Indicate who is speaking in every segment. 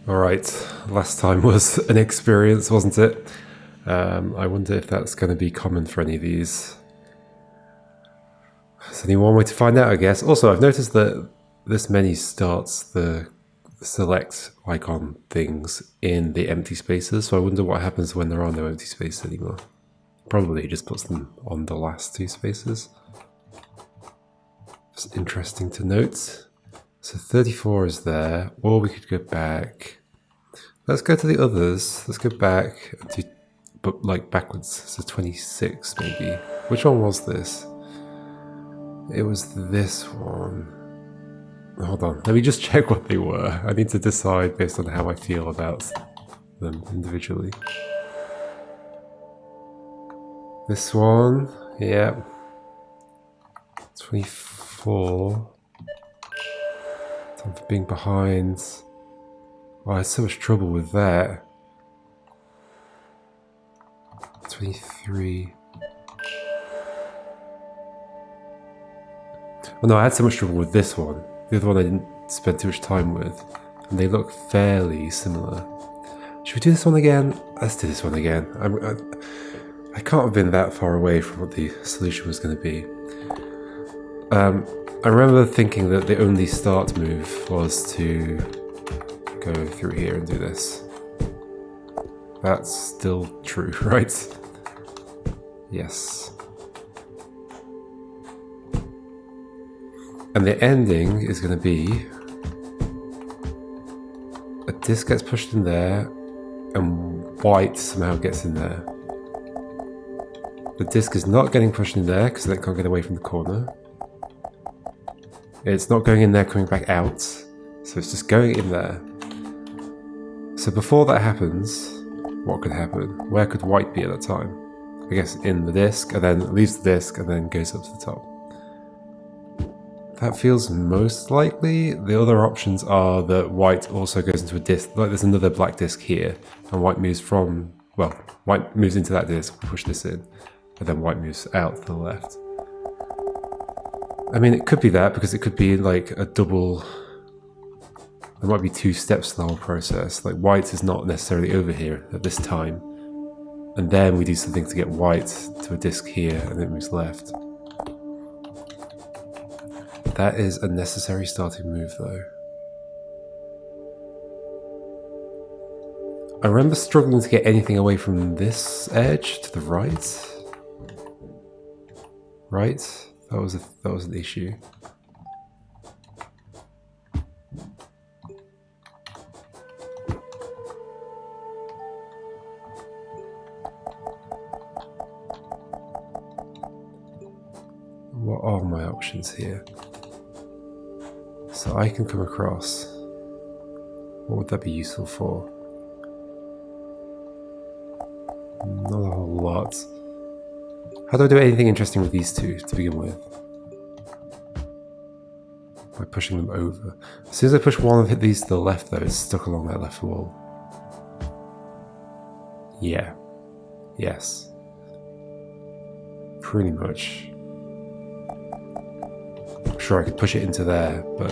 Speaker 1: Alright, last time was an experience, wasn't it? I wonder if that's going to be common for any of these. There's only one way to find out, I guess. Also, I've noticed that this menu starts the select icon things in the empty spaces, so I wonder what happens when there are no empty spaces anymore. Probably just puts them on the last two spaces. It's interesting to note. So 34 is there, or we could go back. Let's go to the others. Let's go back to, but like backwards. So 26 maybe. Which one was this? It was this one. Hold on. Let me just check what they were. I need to decide based on how I feel about them individually. This one. Yeah. 24. Time for being behind. Oh, I had so much trouble with that. 23. Oh no, I had so much trouble with this one. The other one I didn't spend too much time with. And they look fairly similar. Should we do this one again? Let's do this one again. I can't have been that far away from what the solution was going to be. I remember thinking that the only start move was to go through here and do this. That's still true, right? Yes. And the ending is going to be a disc gets pushed in there and white somehow gets in there. The disc is not getting pushed in there because it can't get away from the corner. It's not going in there, coming back out. So it's just going in there. So before that happens, what could happen? Where could white be at that time? I guess in the disc, and then leaves the disc, and then goes up to the top. That feels most likely. The other options are that white also goes into a disc. Like there's another black disc here, and white moves from, well, white moves into that disc, push this in, and then white moves out to the left. I mean, it could be that, because it could be like a double. There might be two steps to the whole process. Like white is not necessarily over here at this time, and then we do something to get white to a disc here, and it moves left. That is a necessary starting move, though. I remember struggling to get anything away from this edge to the right. Right? That was an issue. What are my options here? So I can come across. What would that be useful for? Not a whole lot. How do I do anything interesting with these two to begin with? By pushing them over. As soon as I push one of these to the left, though, it's stuck along that left wall. Yeah. Yes. Pretty much. I'm sure I could push it into there, but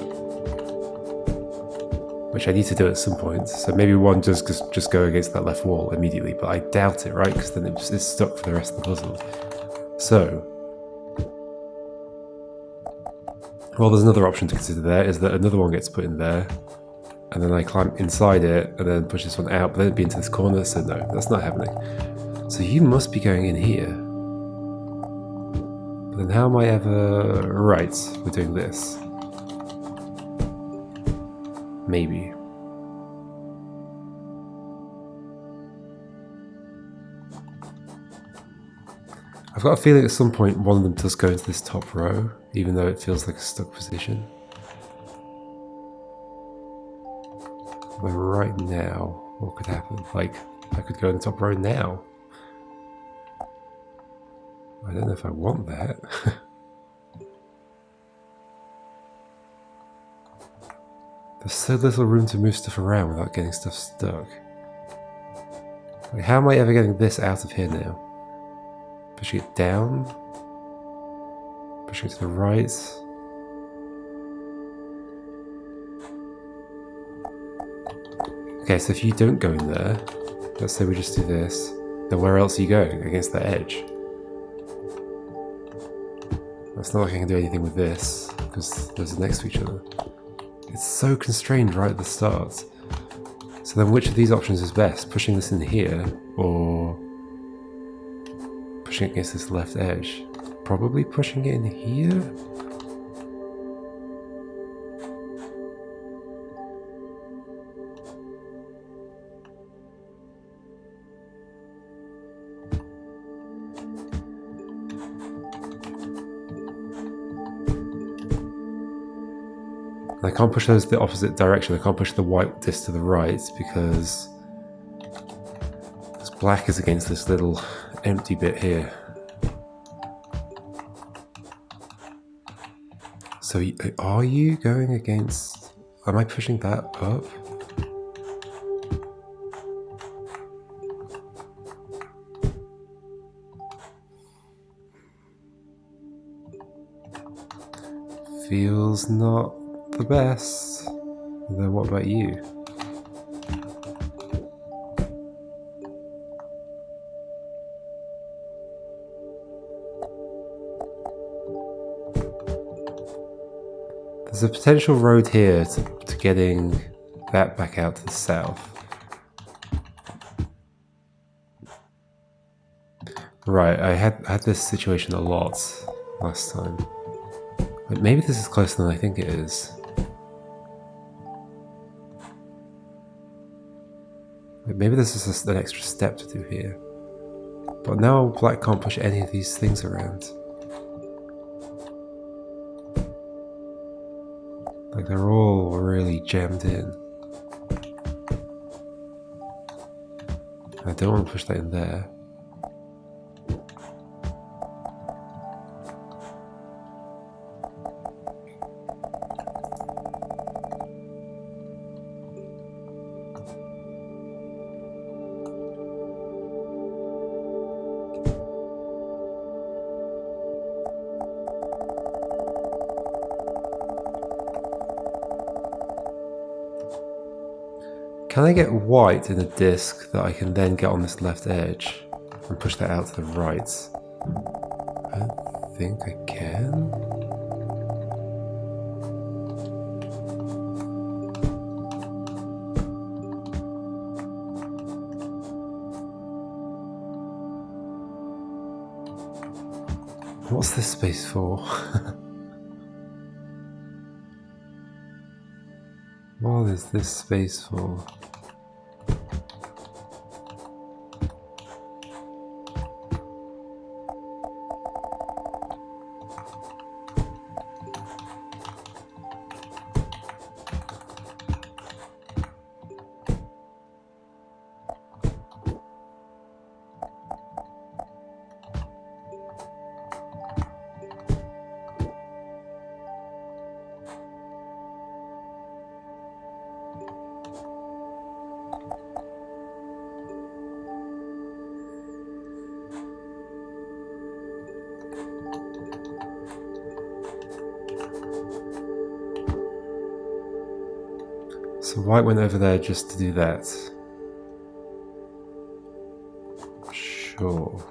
Speaker 1: which I need to do at some point. So maybe one just go against that left wall immediately, but I doubt it, right? Because then it's stuck for the rest of the puzzle. So, well, there's another option to consider there, is that another one gets put in there, and then I climb inside it, and then push this one out, but then it'd be into this corner, so no, that's not happening. So you must be going in here. But then how am I ever... Right, we're doing this. Maybe. I've got a feeling at some point one of them does go into this top row, even though it feels like a stuck position. But right now, what could happen? Like, I could go in the top row now. I don't know if I want that. There's so little room to move stuff around without getting stuff stuck. Like, how am I ever getting this out of here now? Pushing it down? Pushing it to the right? Okay, so if you don't go in there, let's say we just do this, then where else are you going? Against that edge? It's not like I can do anything with this, because those are next to each other. It's so constrained right at the start. So then which of these options is best? Pushing this in here, or pushing it against this left edge? Probably pushing it in here? I can't push those the opposite direction. I can't push the white disc to the right because black is against this little empty bit here. So are you going against... Am I pushing that up? Feels not the best. Then what about you? There's a potential road here to getting that back out to the south. Right, I had this situation a lot last time. But maybe this is closer than I think it is. Maybe this is just an extra step to do here. But now black can't push any of these things around. Like they're all really jammed in. I don't want to push that in there. Can I get white in a disc that I can then get on this left edge and push that out to the right? I don't think I can. What's this space for? What is this space for? So white went over there just to do that. Sure.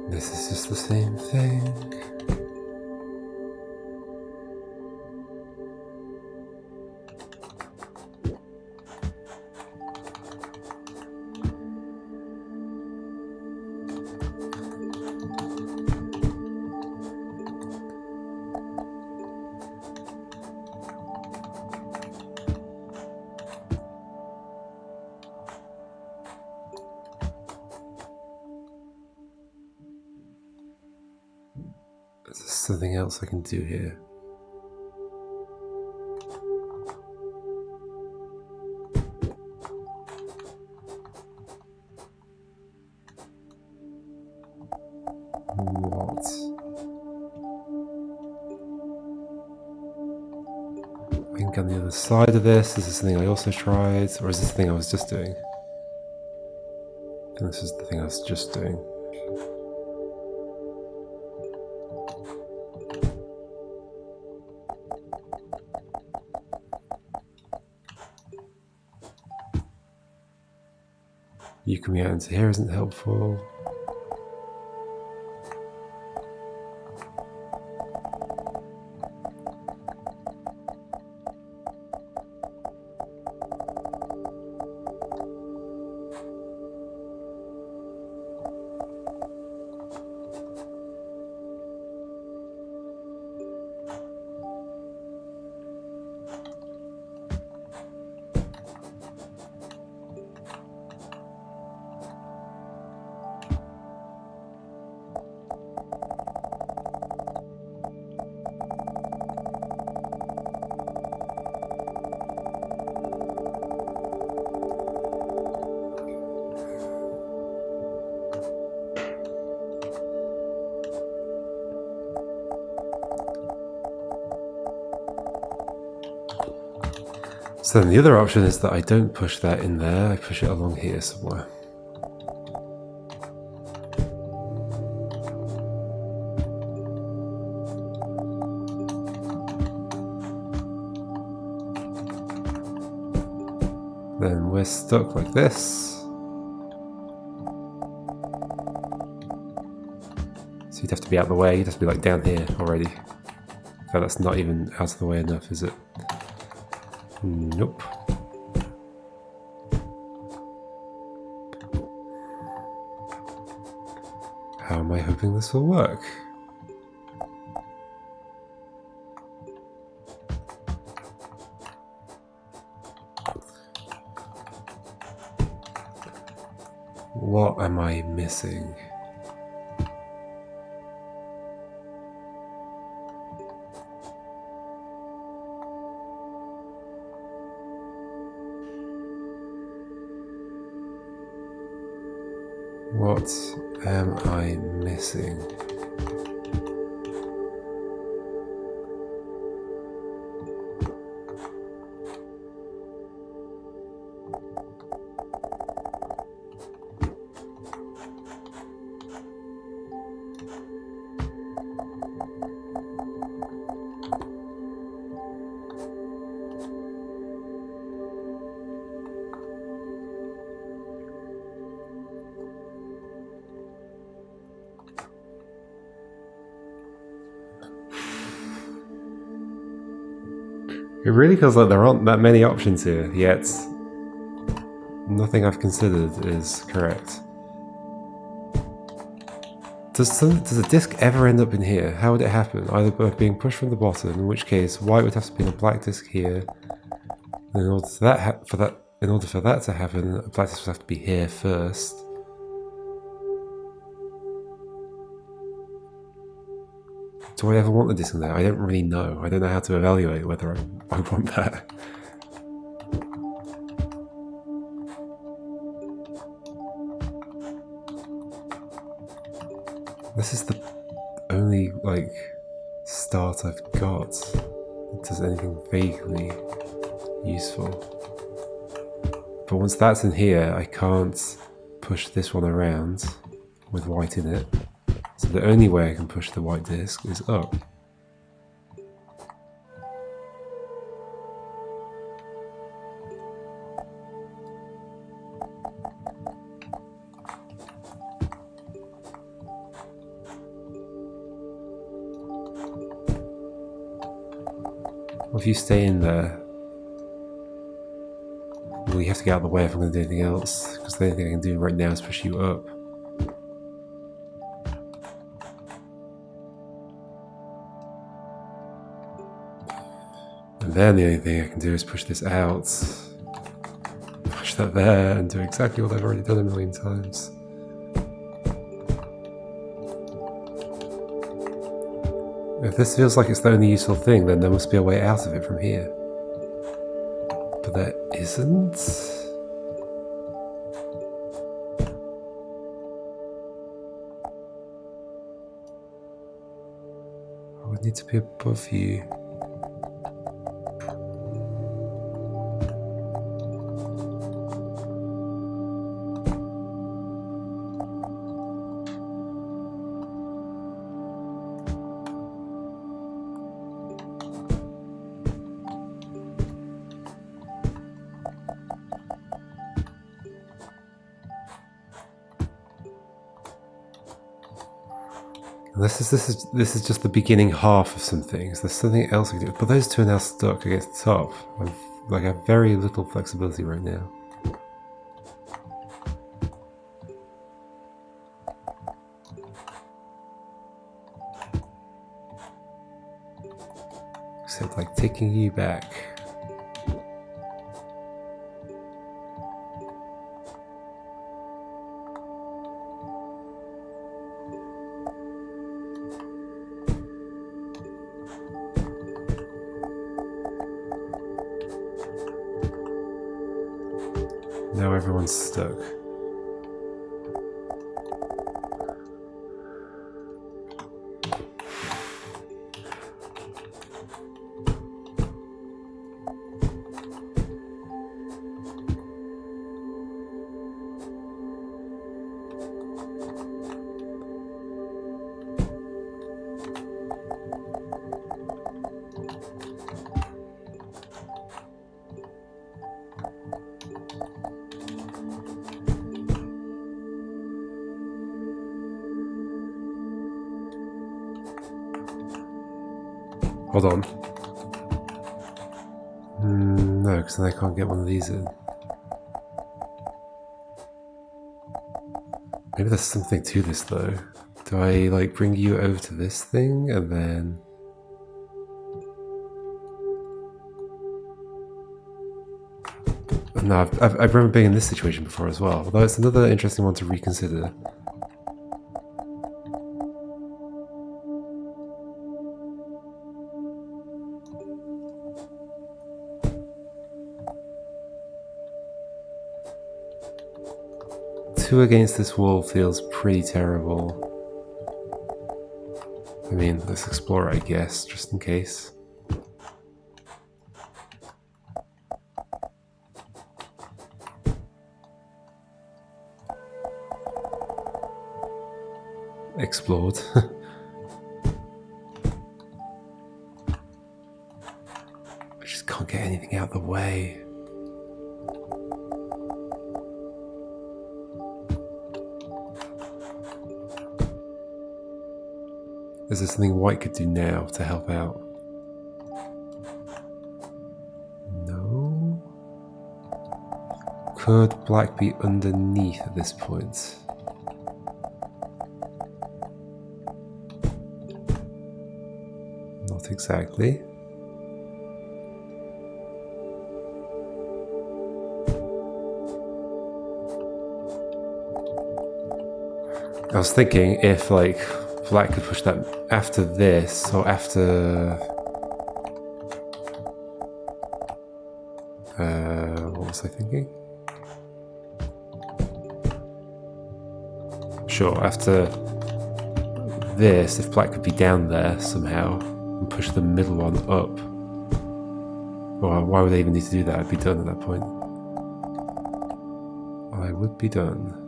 Speaker 1: This is just the same thing. Is there something else I can do here? What? I can get on the other side of this. Is this something I also tried? Or is this the thing I was just doing? I think this is the thing I was just doing. You coming out into here isn't helpful. So then the other option is that I don't push that in there, I push it along here somewhere. Then we're stuck like this. So you'd have to be out of the way, you'd have to be like down here already. So that's not even out of the way enough, is it? Nope. How am I hoping this will work? What am I missing? What am I missing? It really feels like there aren't that many options here, yet nothing I've considered is correct. Does a disc ever end up in here? How would it happen? Either by being pushed from the bottom, in which case white would have to be in a black disc here. And in order for that to happen, a black disc would have to be here first. Do I ever want the disc in there? I don't really know. I don't know how to evaluate whether I want that. This is the only, like, start I've got that does anything vaguely useful. But once that's in here, I can't push this one around with white in it. So the only way I can push the white disc is up. Well, if you stay in there, well, you have to get out of the way if I'm going to do anything else, because the only thing I can do right now is push you up. And then the only thing I can do is push this out, push that there, and do exactly what I've already done a million times. If this feels like it's the only useful thing, then there must be a way out of it from here. But there isn't. I would need to be above you. This is just the beginning half of some things. There's something else we can do, but those two are now stuck against the top. I have very little flexibility right now. Except like taking you back. Now everyone's stuck. Hold on. No, because then I can't get one of these in. Maybe there's something to this though. Do I like bring you over to this thing and then... No, I remember being in this situation before as well, although it's another interesting one to reconsider. Two against this wall feels pretty terrible. I mean, let's explore it, I guess, just in case. Explored. I just can't get anything out of the way. Is there something white could do now to help out? No? Could black be underneath at this point? Not exactly. I was thinking if like black could push that after this, or after... what was I thinking? Sure, after this, if black could be down there somehow, and push the middle one up. Well, why would they even need to do that? I'd be done at that point. I would be done.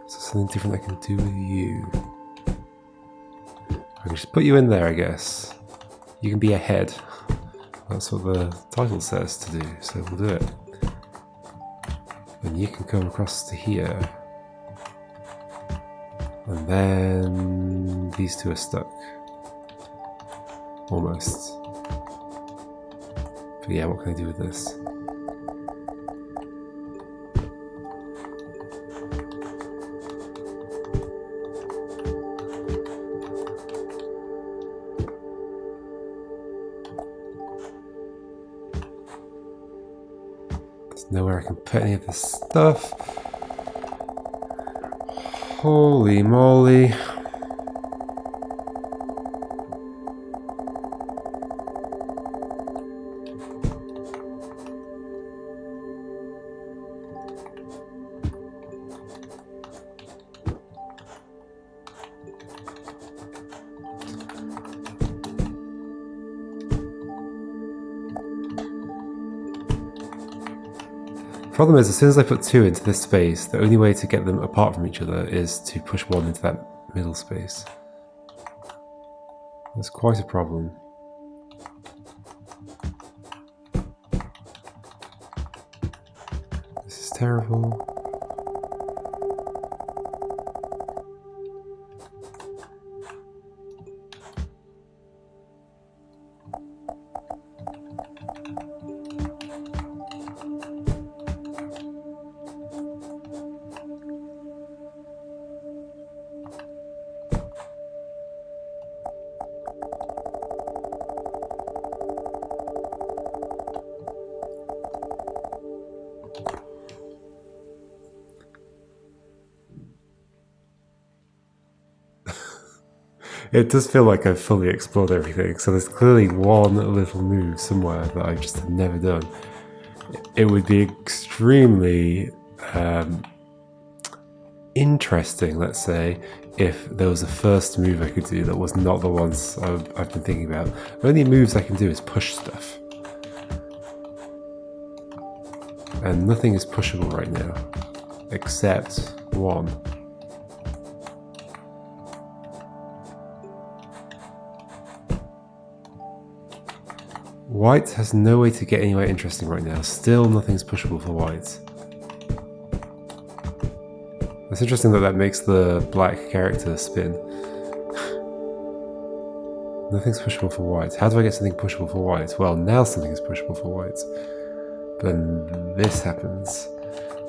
Speaker 1: Something different I can do with you. I can just put you in there, I guess. You can be a head. That's what the title says to do, so we'll do it. And you can come across to here. And then these two are stuck. Almost. But yeah, what can I do with this? Nowhere I can put any of this stuff. Holy moly. Problem is, as soon as I put two into this space, the only way to get them apart from each other is to push one into that middle space. That's quite a problem. This is terrible. It does feel like I've fully explored everything, so there's clearly one little move somewhere that I just have never done. It would be extremely interesting, let's say, if there was a first move I could do that was not the ones I've been thinking about. The only moves I can do is push stuff. And nothing is pushable right now, except one. White has no way to get anywhere interesting right now. Still nothing's pushable for white. It's interesting that that makes the black character spin. Nothing's pushable for white. How do I get something pushable for white? Well, now something is pushable for white. But then this happens.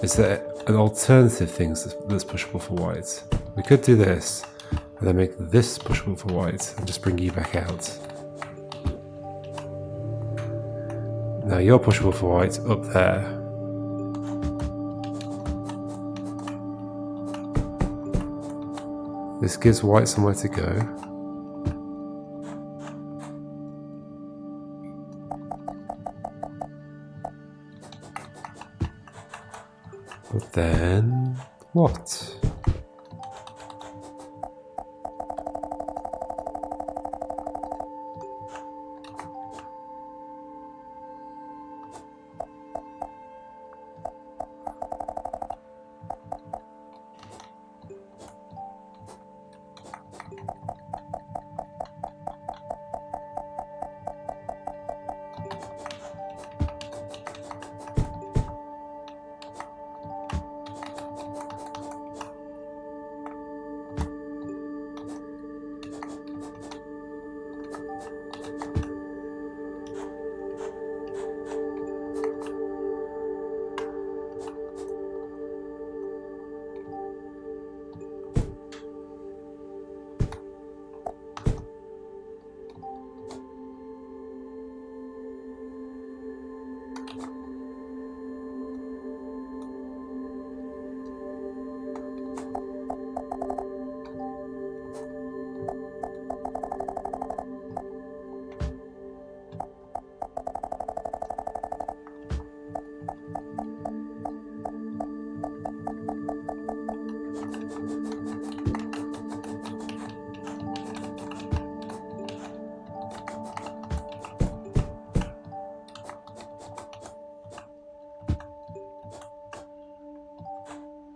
Speaker 1: Is there an alternative thing that's pushable for white? We could do this, and then make this pushable for white, and just bring you back out. Now you're pushable for white up there. This gives white somewhere to go. But then what?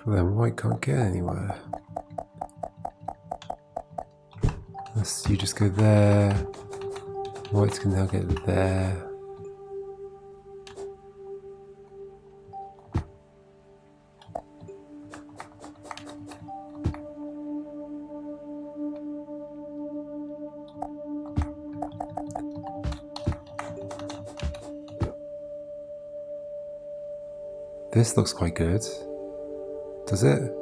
Speaker 1: But then white can't get anywhere. Unless you just go there. White can now get there. This looks quite good. Does it?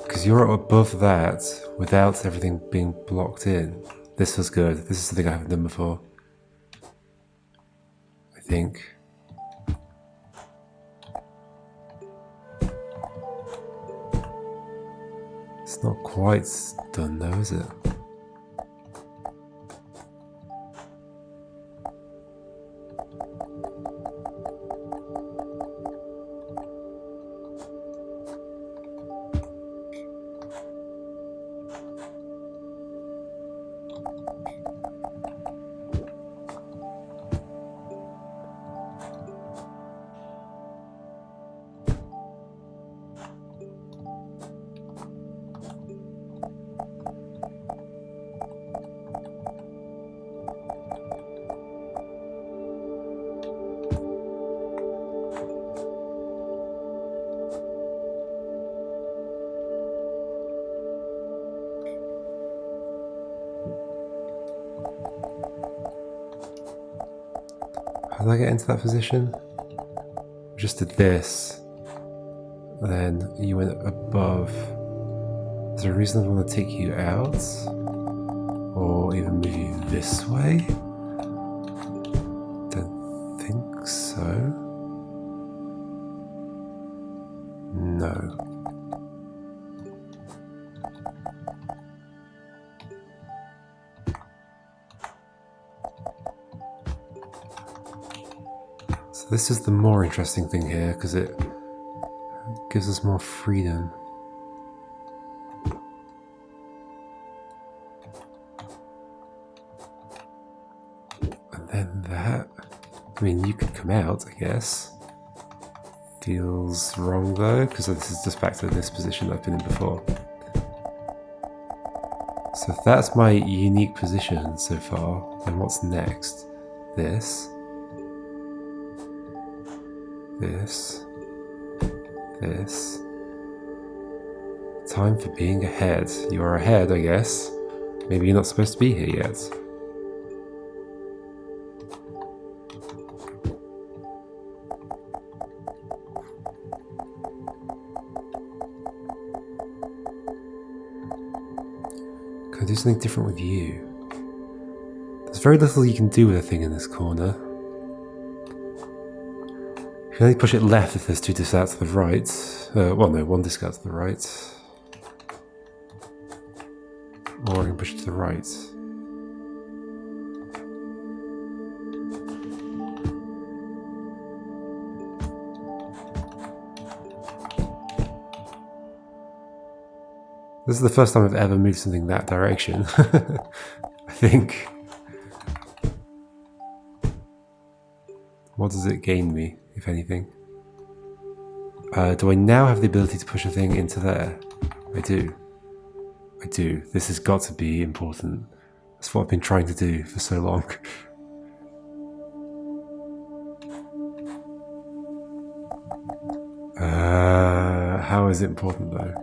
Speaker 1: Because you're above that without everything being blocked in. This was good. This is something I haven't done before. I think. It's not quite done though, is it? How did I get into that position? Just did this. And then you went above. Is there a reason I want to take you out? Or even move you this way? Don't think so. No. So this is the more interesting thing here because it gives us more freedom. And then that, I mean, you could come out, I guess. Feels wrong though, because this is just back to this position I've been in before. So if that's my unique position so far, then what's next? This. This. This. Time for being ahead. You are ahead, I guess. Maybe you're not supposed to be here yet. Can I do something different with you? There's very little you can do with a thing in this corner. You can only push it left if there's two discs out to the right. Well, no, one disc out to the right. Or I can push it to the right. This is the first time I've ever moved something that direction, I think. What does it gain me, if anything? Do I now have the ability to push a thing into there? I do. I do. This has got to be important. That's what I've been trying to do for so long. How is it important though?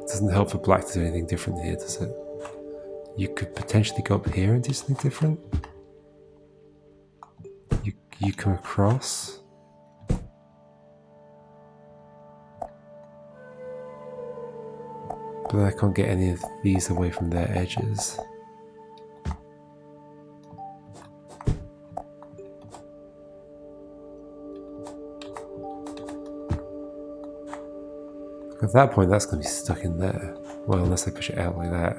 Speaker 1: It doesn't help for black to do anything different here, does it? You could potentially go up here and do something different. You come across. But I can't get any of these away from their edges. At that point, that's going to be stuck in there. Well, unless I push it out like that.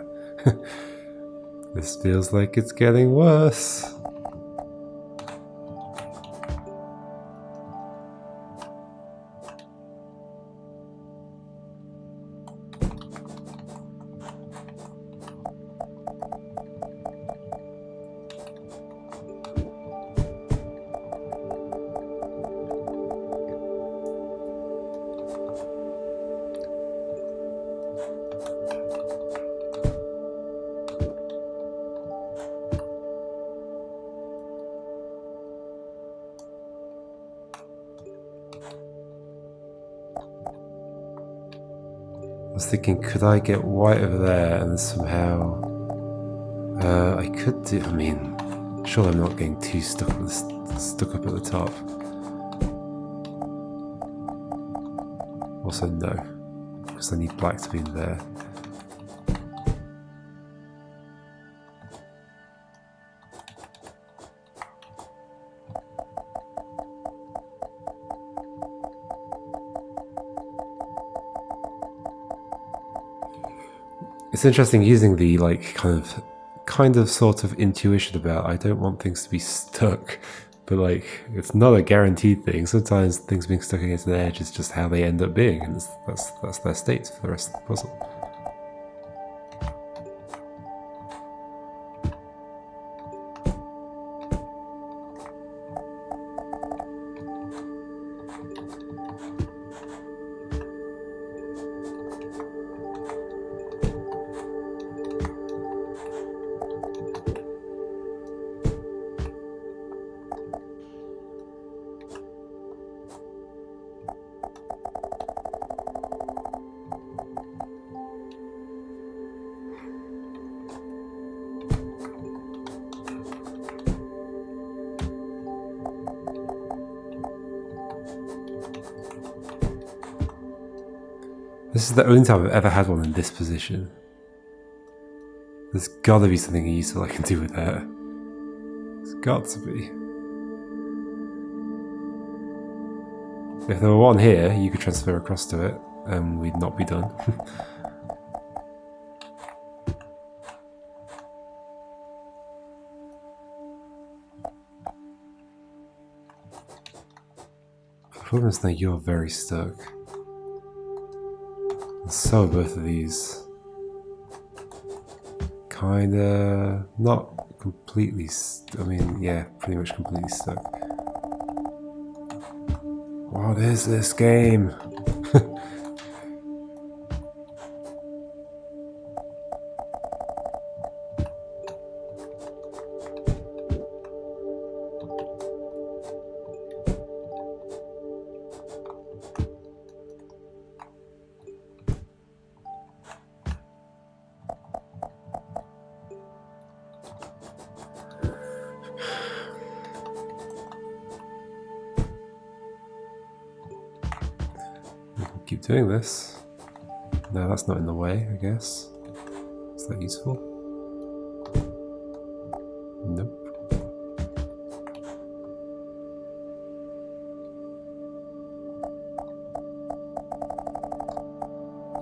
Speaker 1: This feels like it's getting worse. I was thinking, could I get white over there and somehow... I could do... I mean, sure I'm not getting too stuck up at the top. Also no, because I need black to be in there. It's interesting using the kind of sort of intuition about I don't want things to be stuck, but like it's not a guaranteed thing. Sometimes things being stuck against an edge is just how they end up being, and that's their state for the rest of the puzzle. This is the only time I've ever had one in this position. There's gotta be something useful I can do with that. There's got to be. If there were one here, you could transfer across to it, and we'd not be done. The problem is that you're very stuck. And so are both of these. Kinda... not completely... I mean, yeah, pretty much completely stuck. What is this game? Keep doing this. No, that's not in the way, I guess. Is that useful? Nope.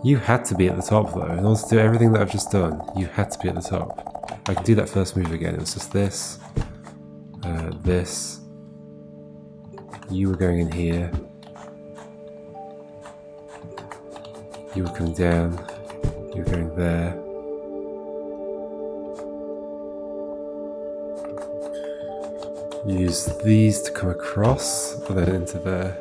Speaker 1: You had to be at the top though. In order to do everything that I've just done, you had to be at the top. I can do that first move again. It was just this. This. You were going in here. You were coming down, you were going there. Use these to come across, and then into there.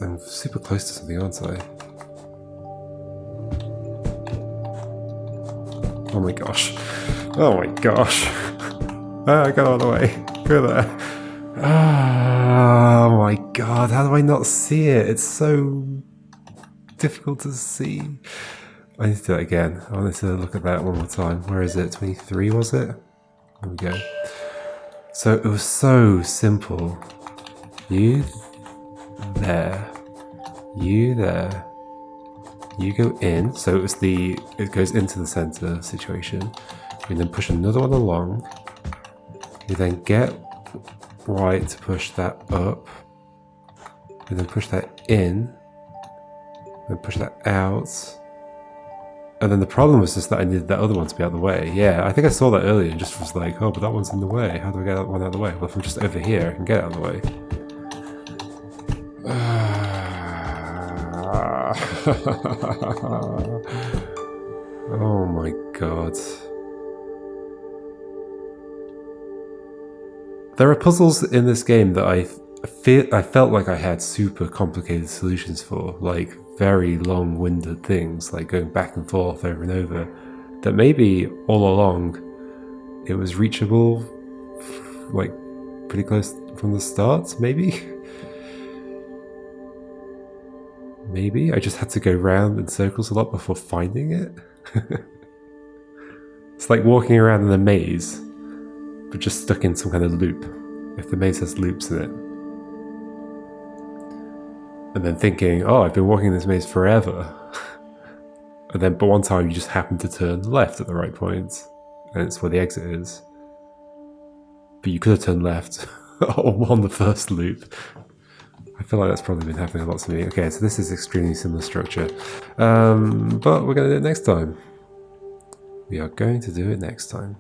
Speaker 1: I'm super close to something, aren't I? Oh my gosh. Oh my gosh. Ah, get out of the way. Go there. Oh my god, how do I not see it? It's so difficult to see. I need to do it again. I wanted to look at that one more time. Where is it? 23 was it? There we go. So it was so simple. You there. You there. You go in. So it was it goes into the center situation. You then push another one along. You then get white to push that up, and then push that in, then push that out. And then the problem was just that I needed that other one to be out of the way. Yeah, I think I saw that earlier and just was like, oh, but that one's in the way. How do I get that one out of the way? Well, if I'm just over here, I can get it out of the way. Oh my god. There are puzzles in this game that I felt like I had super complicated solutions for, like very long-winded things, like going back and forth over and over, that maybe all along it was reachable, like pretty close from the start, maybe? Maybe I just had to go round in circles a lot before finding it. It's like walking around in a maze, but just stuck in some kind of loop, if the maze has loops in it. And then thinking, oh, I've been walking in this maze forever. And then, but one time you just happen to turn left at the right point, and it's where the exit is. But you could have turned left on the first loop. I feel like that's probably been happening a lot to me. Okay, so this is extremely similar structure. But we're going to do it next time. We are going to do it next time.